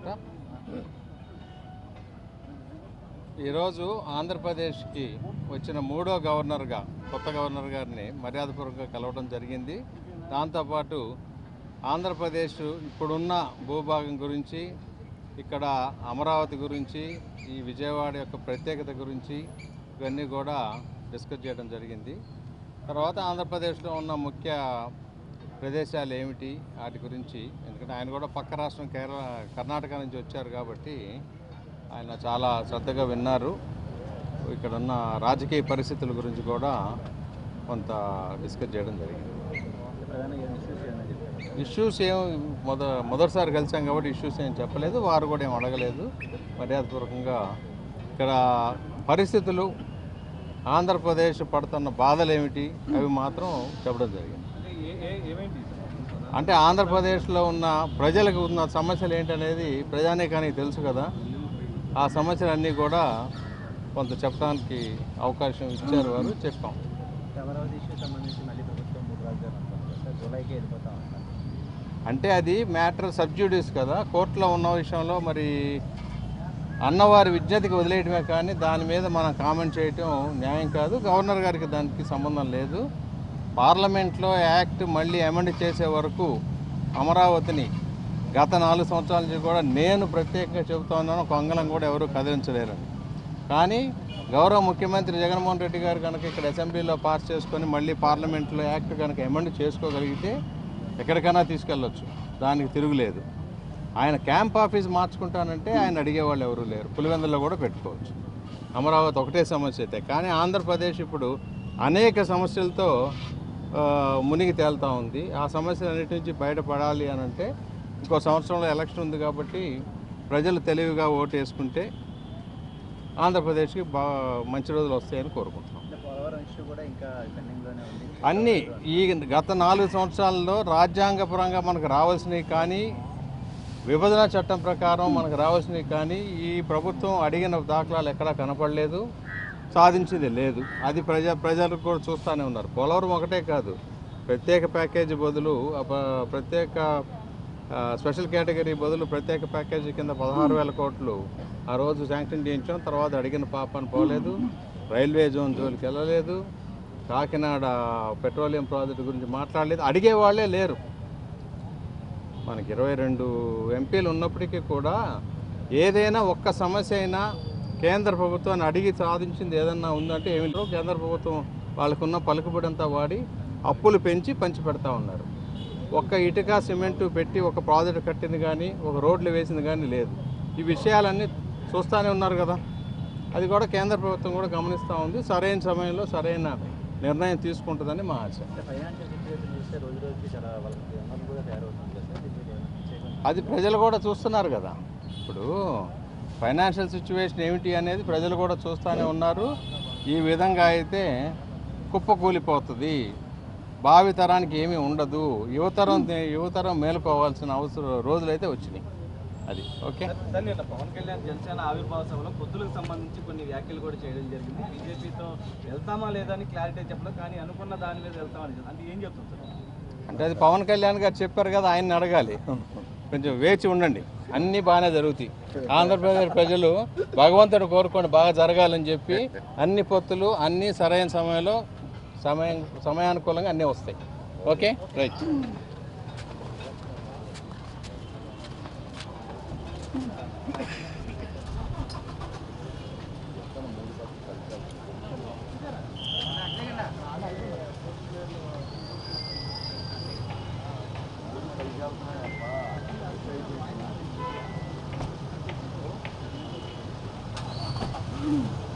మాట. ఈరోజు ఆంధ్రప్రదేశ్కి వచ్చిన మూడో గవర్నర్గా కొత్త గవర్నర్ గారిని మర్యాదపూర్వకంగా కలవడం జరిగింది. దాంతోపాటు ఆంధ్రప్రదేశ్ ఇప్పుడున్న భూభాగం గురించి, ఇక్కడ అమరావతి గురించి, ఈ విజయవాడ యొక్క ప్రత్యేకత గురించి ఇవన్నీ కూడా డిస్కస్ చేయడం జరిగింది. తర్వాత ఆంధ్రప్రదేశ్లో ఉన్న ముఖ్య ప్రదేశాలు ఏమిటి వాటి గురించి, ఎందుకంటే ఆయన కూడా పక్క రాష్ట్రం కర్ణాటక నుంచి వచ్చారు కాబట్టి ఆయన చాలా శ్రద్ధగా విన్నారు. ఇక్కడ ఉన్న రాజకీయ పరిస్థితుల గురించి కూడా కొంత డిస్కస్ చేయడం జరిగింది. ఇష్యూస్ మొదటిసారి కలిసాం కాబట్టి ఇష్యూస్ ఏం చెప్పలేదు, వారు కూడా ఏం అడగలేదు. మర్యాదపూర్వకంగా ఇక్కడ పరిస్థితులు, ఆంధ్రప్రదేశ్ పడుతున్న బాధలు ఏమిటి అవి మాత్రం చెప్పడం జరిగింది. అంటే ఆంధ్రప్రదేశ్లో ఉన్న ప్రజలకు ఉన్న సమస్యలు ఏంటనేది ప్రజానీకానికి తెలుసు కదా. ఆ సమస్యలన్నీ కూడా కొంత చెప్పడానికి అవకాశం ఇచ్చారు, వారు చెప్పాం. అంటే అది మ్యాటర్ సబ్జ్యూడిస్ కదా, కోర్టులో ఉన్న విషయంలో మరి అన్నవారి విజ్ఞతకి వదిలేయటమే కానీ దాని మీద మనం కామెంట్ చేయటం న్యాయం కాదు. గవర్నర్ గారికి దానికి సంబంధం లేదు. పార్లమెంట్లో యాక్ట్ మళ్ళీ అమెండ్ చేసే వరకు అమరావతిని గత 4 సంవత్సరాల నుంచి కూడా నేను ప్రత్యేకంగా చెబుతా ఉన్నాను, ఒక అంగళం కూడా ఎవరు కదిలించలేరని. కానీ గౌరవ ముఖ్యమంత్రి జగన్మోహన్ రెడ్డి గారు కనుక ఇక్కడ అసెంబ్లీలో పాస్ చేసుకొని మళ్ళీ పార్లమెంట్లో యాక్ట్ కనుక అమెండ్ చేసుకోగలిగితే ఎక్కడికైనా తీసుకెళ్ళొచ్చు, దానికి తిరుగులేదు. ఆయన క్యాంప్ ఆఫీస్ మార్చుకుంటానంటే ఆయన అడిగేవాళ్ళు ఎవరూ లేరు. పులివెందుల్లో కూడా పెట్టుకోవచ్చు. అమరావతి ఒకటే సమస్య అయితే, కానీ ఆంధ్రప్రదేశ్ ఇప్పుడు అనేక సమస్యలతో మునిగి తేలుతూ ఉంది. ఆ సమస్యలన్నిటి నుంచి బయటపడాలి అని అంటే ఇంకో సంవత్సరంలో ఎలక్షన్ ఉంది కాబట్టి ప్రజలు తెలివిగా ఓటు వేసుకుంటే ఆంధ్రప్రదేశ్కి మంచి రోజులు వస్తాయని కోరుకుంటున్నాం. అన్నీ ఈ గత 4 సంవత్సరాల్లో రాజ్యాంగపరంగా మనకు రావాల్సినవి కానీ, విభజన చట్టం ప్రకారం మనకు రావాల్సినవి కానీ ఈ ప్రభుత్వం అడిగిన దాఖలాలు ఎక్కడా కనపడలేదు, సాధించింది లేదు. అది ప్రజలు కూడా చూస్తూనే ఉన్నారు. పోలవరం ఒకటే కాదు, ప్రత్యేక ప్యాకేజీ బదులు ప్రత్యేక స్పెషల్ కేటగిరీ బదులు ప్రత్యేక ప్యాకేజీ కింద 16,000 కోట్లు ఆ రోజు శాంక్షన్ చేయించాం. తర్వాత అడిగిన పాపని పోలేదు, రైల్వే జోన్ జోలికి వెళ్ళలేదు, కాకినాడ పెట్రోలియం ప్రాజెక్టు గురించి మాట్లాడలేదు, అడిగేవాళ్లే లేరు. మనకి 22 ఎంపీలు ఉన్నప్పటికీ కూడా ఏదైనా ఒక్క సమస్య అయినా కేంద్ర ప్రభుత్వాన్ని అడిగి సాధించింది ఏదన్నా ఉందంటే ఏమిటో కేంద్ర ప్రభుత్వం వాళ్ళకున్న పలుకుబడంతా వాడి అప్పులు పెంచి పంచిపెడతా ఉన్నారు. ఒక్క ఇటుక సిమెంటు పెట్టి ఒక ప్రాజెక్టు కట్టింది కానీ, ఒక రోడ్లు వేసింది కానీ లేదు. ఈ విషయాలన్నీ చూస్తూనే ఉన్నారు కదా. అది కూడా కేంద్ర ప్రభుత్వం కూడా గమనిస్తూ ఉంది. సరైన సమయంలో సరైన నిర్ణయం తీసుకుంటుందని మా ఆశ. అది ప్రజలు కూడా చూస్తున్నారు కదా. ఇప్పుడు ఫైనాన్షియల్ సిచ్యువేషన్ ఏమిటి అనేది ప్రజలు కూడా చూస్తూనే ఉన్నారు. ఈ విధంగా అయితే కుప్పకూలిపోతుంది, భావితరానికి ఏమీ ఉండదు, యువతరం మేలుకోవాల్సిన రోజులైతే వచ్చినాయి. అది ఓకే. పవన్ కళ్యాణ్ జనసేన ఆవిర్భావ సభలో పొత్తులకు సంబంధించి కొన్ని వ్యాఖ్యలు కూడా చేయడం జరిగింది. బీజేపీతో వెళ్తామా లేదా అని క్లారిటీ చెప్పలేదు, కానీ అనుకున్న దాని మీద వెళ్తామని అంటే ఏం చెప్తుంది? అంటే అది పవన్ కళ్యాణ్ గారు చెప్పారు కదా, ఆయన్ని అడగాలి. కొంచెం వేచి ఉండండి, అన్నీ బాగానే జరుగుతాయి. ఆంధ్రప్రదేశ్ ప్రజలు భగవంతుడు కోరుకొని బాగా జరగాలని చెప్పి అన్ని పొత్తులు అన్నీ సరైన సమయంలో సమయానుకూలంగా అన్నీ వస్తాయి. Okay, right. Mm-hmm.